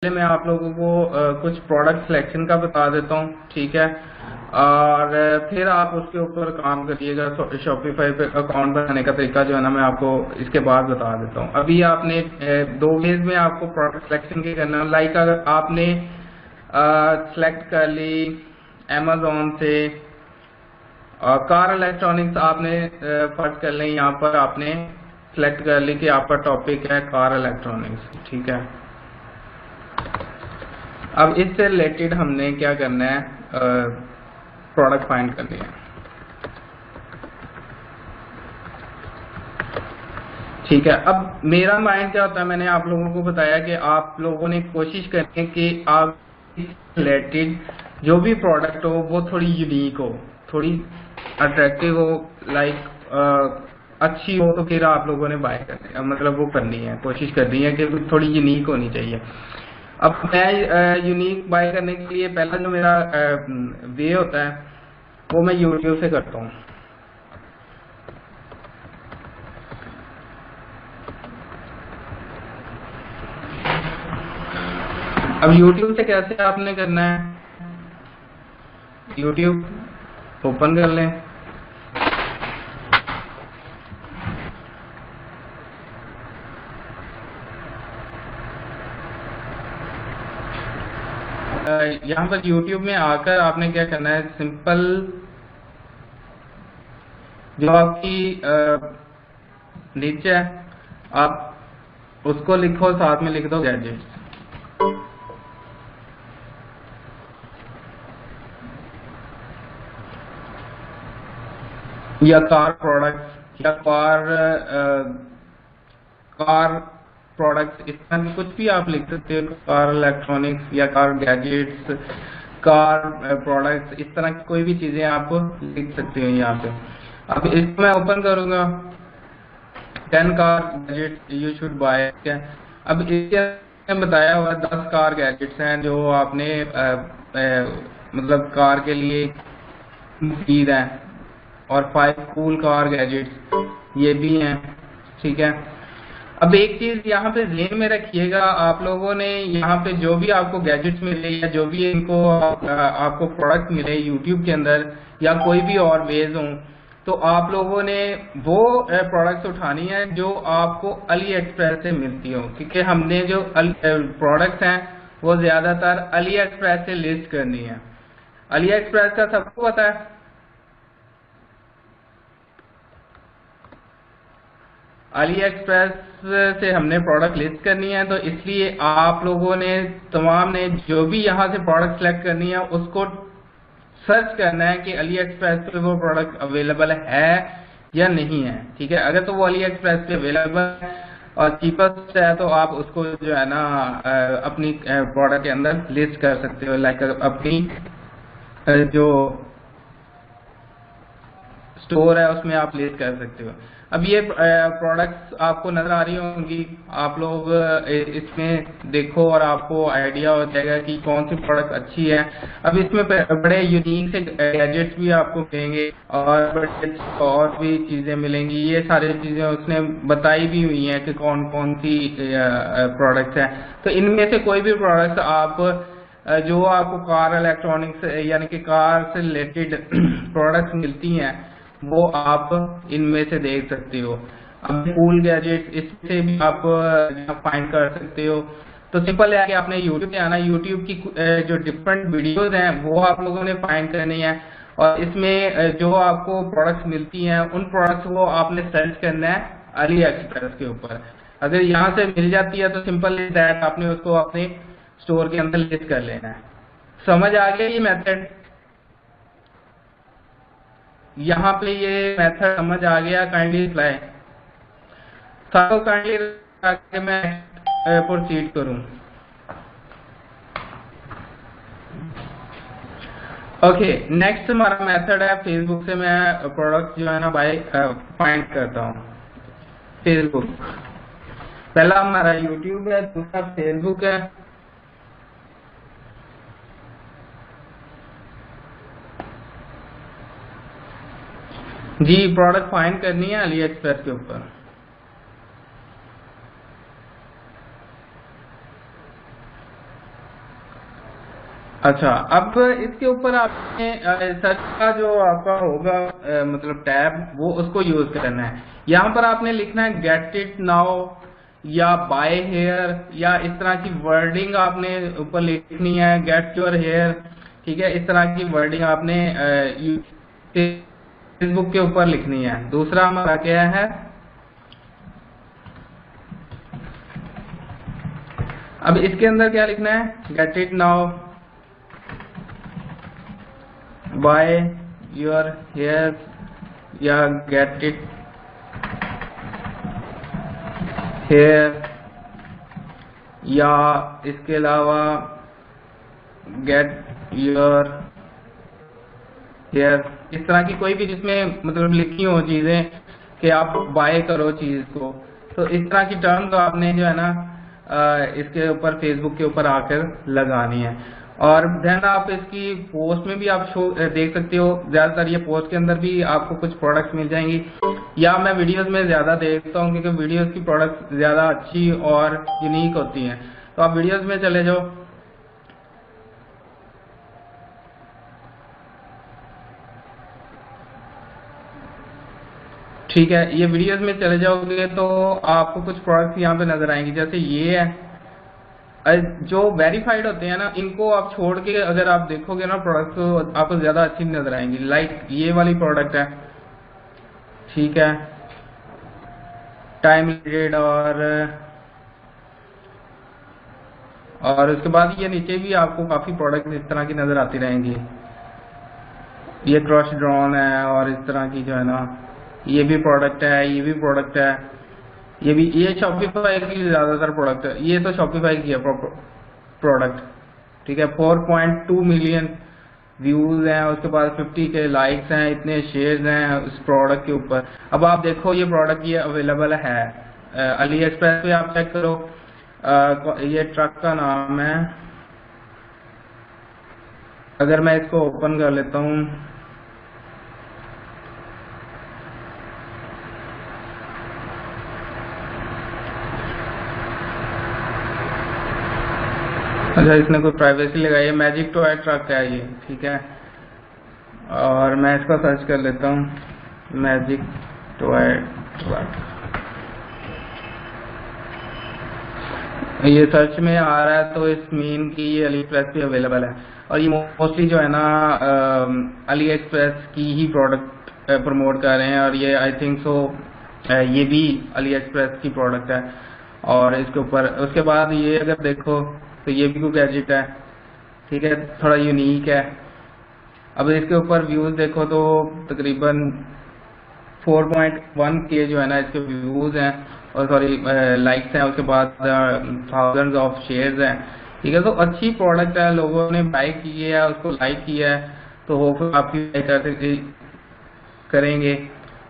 पहले मैं आप लोगों को कुछ प्रोडक्ट सिलेक्शन का बता देता हूँ, ठीक है। और फिर आप उसके ऊपर काम करिएगा। शॉपिफाई पे अकाउंट बनाने का तरीका जो है ना, मैं आपको इसके बाद बता देता हूँ। अभी आपने दो वेज में आपको प्रोडक्ट सिलेक्शन के करना है। लाइक अगर आपने सिलेक्ट कर ली अमेजोन से कार इलेक्ट्रॉनिक्स, आपने फर्स्ट कर लें, यहाँ पर आपने सिलेक्ट कर ली कि आपका टॉपिक है कार इलेक्ट्रॉनिक्स, ठीक है। अब इससे रिलेटेड हमने क्या करना है, प्रोडक्ट फाइंड करनी है, ठीक है। अब मेरा माइंड क्या होता है, मैंने आप लोगों को बताया कि आप लोगों ने कोशिश करनी है कि आप रिलेटेड जो भी प्रोडक्ट हो वो थोड़ी यूनिक हो, थोड़ी अट्रैक्टिव हो, लाइक अच्छी हो, तो फिर आप लोगों ने बाय करनी, मतलब वो करनी है, कोशिश करनी है कि थोड़ी यूनिक होनी चाहिए। अब मैं यूनिक बाय करने के लिए पहला जो मेरा वे होता है वो मैं यूट्यूब से करता हूँ। अब यूट्यूब से कैसे आपने करना है, यूट्यूब ओपन कर लें। यहाँ पर यूट्यूब में आकर आपने क्या करना है, सिंपल जो आपकी नीचे है आप उसको लिखो, साथ में लिख दो गैजेट्स, या कार प्रोडक्ट्स, या कार प्रोडक्ट्स, इस तरह की कुछ भी आप लिख सकते हो। कार इलेक्ट्रॉनिक्स या कार गैजेट्स, कार प्रोडक्ट्स, इस तरह की कोई भी चीजें आप लिख सकते हो यहाँ पे। अब इसको मैं ओपन करूंगा, 10 car gadgets you should buy. अब इसके बताया हुआ 10 कार गैजेट्स हैं जो आपने मतलब कार के लिए मुफीद हैं, और 5 कूल कार गैजेट्स ये भी हैं, ठीक है। अब एक चीज यहाँ पे ध्यान में रखिएगा, आप लोगों ने यहाँ पे जो भी आपको गैजेट्स मिले या जो भी इनको आपको प्रोडक्ट मिले यूट्यूब के अंदर या कोई भी और वेज हो, तो आप लोगों ने वो प्रोडक्ट्स उठानी है जो आपको अली एक्सप्रेस से मिलती हो, क्योंकि हमने जो प्रोडक्ट्स हैं वो ज्यादातर अली एक्सप्रेस से लिस्ट करनी है। अली एक्सप्रेस का सबको पता है, अली एक्सप्रेस से हमने प्रोडक्ट लिस्ट करनी है, तो इसलिए आप लोगों ने तमाम ने जो भी यहाँ से प्रोडक्ट सेलेक्ट करनी है उसको सर्च करना है कि अली एक्सप्रेस पे वो प्रोडक्ट अवेलेबल है या नहीं है, ठीक है। अगर तो वो अली एक्सप्रेस पे अवेलेबल है और चीपेस्ट है तो आप उसको जो है ना अपनी प्रोडक्ट के अंदर लिस्ट कर सकते हो, लाइक अपनी जो स्टोर है उसमें आप लिस्ट कर सकते हो। अब ये प्रोडक्ट्स आपको नजर आ रही होंगी, आप लोग इसमें देखो और आपको आइडिया हो जाएगा कि कौन सी प्रोडक्ट अच्छी है। अब इसमें बड़े यूनिक से गैजेट्स भी आपको मिलेंगे और बड़े और भी चीजें मिलेंगी, ये सारी चीजें उसने बताई भी हुई हैं कि कौन कौन सी प्रोडक्ट्स हैं। तो इनमें से कोई भी प्रोडक्ट आप जो आपको कार इलेक्ट्रॉनिक्स यानी कि कार से रिलेटेड प्रोडक्ट्स मिलती हैं वो आप इनमें से देख सकते हो। अब कूल गैजेट्स इससे भी आप फाइंड कर सकते हो। तो सिंपल है कि आपने यूट्यूब पे आना, यूट्यूब की जो डिफरेंट वीडियोस हैं वो आप लोगों ने फाइंड करनी है, और इसमें जो आपको प्रोडक्ट्स मिलती हैं उन प्रोडक्ट्स को आपने सर्च करना है अली एक्सप्रेस के ऊपर। अगर यहाँ से मिल जाती है तो सिंपल इज दैट आपने उसको अपने स्टोर के अंदर लिस्ट कर लेना है। समझ आ गया ये मेथड? यहाँ पे ये मेथड समझ आ गया? Kindly reply. सबको काइंडली आगे मैं प्रोसीड करूं। ओके, नेक्स्ट हमारा मेथड है फेसबुक से मैं प्रोडक्ट जो है ना बाय फाइंड करता हूँ। फेसबुक, पहला हमारा यूट्यूब है, दूसरा फेसबुक है। जी, प्रोडक्ट फाइंड करनी है अली एक्सप्रेस के ऊपर। अच्छा, अब इसके ऊपर आपने सर्च का जो आपका होगा मतलब टैब, वो उसको यूज करना है। यहाँ पर आपने लिखना है गेट इट नाउ या बाय हेयर, या इस तरह की वर्डिंग आपने ऊपर लिखनी है, गेट योर हेयर। ठीक है, इस तरह की वर्डिंग आपने फेसबुक के ऊपर लिखनी है। दूसरा हमारा क्या है, अब इसके अंदर क्या लिखना है, get it now buy your here या गेट इट हेयर, या इसके अलावा गेट योर हेयर। इस तरह की कोई भी जिसमें मतलब लिखी हो चीजें कि आप बाय करो चीज को, तो इस तरह की टर्म्स आपने जो है ना इसके ऊपर फेसबुक के ऊपर आकर लगानी है। और देन आप इसकी पोस्ट में भी आप शो देख सकते हो, ज्यादातर ये पोस्ट के अंदर भी आपको कुछ प्रोडक्ट्स मिल जाएंगी, या मैं वीडियोस में ज्यादा देखता हूँ क्योंकि वीडियोस की प्रोडक्ट्स ज्यादा अच्छी और यूनिक होती हैं। तो आप वीडियोस में चले जाओ। ठीक है, ये वीडियोस में चले जाओगे तो आपको कुछ प्रोडक्ट्स यहाँ पे नजर आएंगे, जैसे ये है। जो वेरीफाइड होते हैं ना, इनको आप छोड़ के अगर आप देखोगे ना प्रोडक्ट, तो आपको ज्यादा अच्छी नजर आएंगी। लाइक ये वाली प्रोडक्ट है, ठीक है, टाइम लिमिटेड, और उसके बाद ये नीचे भी आपको काफी प्रोडक्ट इस तरह की नजर आती रहेंगी। ये क्रश ड्रोन है, और इस तरह की जो है ना, ये भी प्रोडक्ट है, ये भी प्रोडक्ट है, ये भी, ये शॉपिफाई की ज्यादातर प्रोडक्ट है। ये तो शॉपिफाई की है प्रोडक्ट, ठीक है। 4.2 मिलियन व्यूज हैं, उसके बाद 50 के लाइक्स हैं, इतने शेयर्स हैं उस प्रोडक्ट के ऊपर। अब आप देखो ये प्रोडक्ट ये अवेलेबल है अली एक्सप्रेस पे, आप चेक करो। ये ट्रक का नाम है, अगर मैं इसको ओपन कर लेता हूँ, अच्छा इसने कोई प्राइवेसी लगाई है, मैजिक टॉय ट्रक है ये, ठीक है। और मैं इसका सर्च कर लेता हूँ, मैजिक टॉय ट्रक। ये सर्च में आ रहा है तो इस मीन की ये अली एक्सप्रेस पे अवेलेबल है। और ये मोस्टली जो है ना अली एक्सप्रेस की ही प्रोडक्ट प्रमोट कर रहे हैं, और ये आई थिंक सो ये भी अली एक्सप्रेस की प्रोडक्ट है। और इसके ऊपर उसके बाद ये अगर देखो तो ये भी कोई गैजेट है, ठीक है, थोड़ा यूनिक है। अब इसके ऊपर व्यूज देखो तो तकरीबन 4.1 के जो है ना इसके व्यूज हैं, और सॉरी लाइक्स हैं, उसके बाद थाउजेंड्स ऑफ शेयर्स हैं, ठीक है। तो अच्छी प्रोडक्ट है, लोगों ने बाय की है, उसको लाइक किया है, तो होपफुल आप भी करेंगे,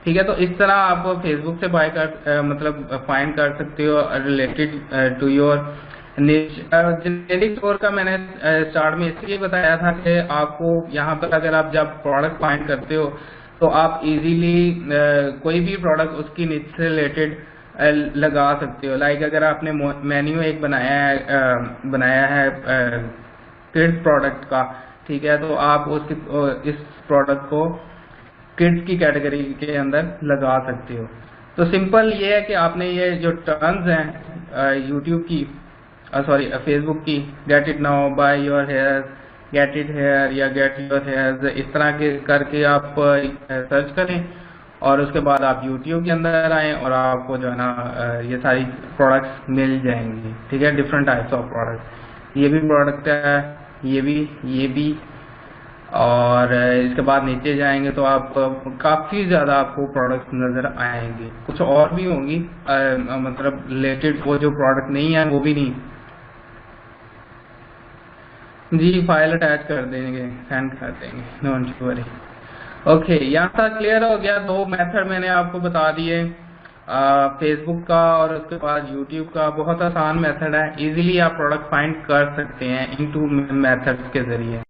ठीक है। तो इस तरह आप फेसबुक से बाय कर मतलब फाइंड कर सकते हो रिलेटेड टू योर निश। जेनेरिक स्टोर का मैंने स्टार्ट में इसलिए बताया था कि आपको यहाँ पर अगर आप जब प्रोडक्ट फाइंड करते हो तो आप इजीली कोई भी प्रोडक्ट उसकी निश से रिलेटेड लगा सकते हो। लाइक अगर आपने मेन्यू एक बनाया है किड्स प्रोडक्ट का, ठीक है, तो आप इस प्रोडक्ट को किड्स की कैटेगरी के अंदर लगा सकते हो। तो सिंपल ये है कि आपने ये जो टर्म्स हैं यूट्यूब की सॉरी फेसबुक की, get it now, buy your here, get it here या गेट योर हेयर, इस तरह के करके आप सर्च करें, और उसके बाद आप यूट्यूब के अंदर आए और आपको जो है ना ये सारी प्रोडक्ट्स मिल जाएंगी, ठीक है, डिफरेंट टाइप्स ऑफ प्रोडक्ट। ये भी प्रोडक्ट है, ये भी, और इसके बाद नीचे जाएंगे तो आप काफी ज्यादा आपको प्रोडक्ट्स नजर आएंगे। कुछ और भी होंगी मतलब रिलेटेड, वो जो प्रोडक्ट नहीं है वो भी नहीं जी, फाइल अटैच कर देंगे, सेंड कर देंगे, डोंट वरी। ओके, यहाँ तक क्लियर हो गया। 2 मेथड मैंने आपको बता दिए, फेसबुक का और उसके बाद यूट्यूब का। बहुत आसान मेथड है, इजीली आप प्रोडक्ट फाइंड कर सकते हैं इन 2 मेथड्स के जरिए।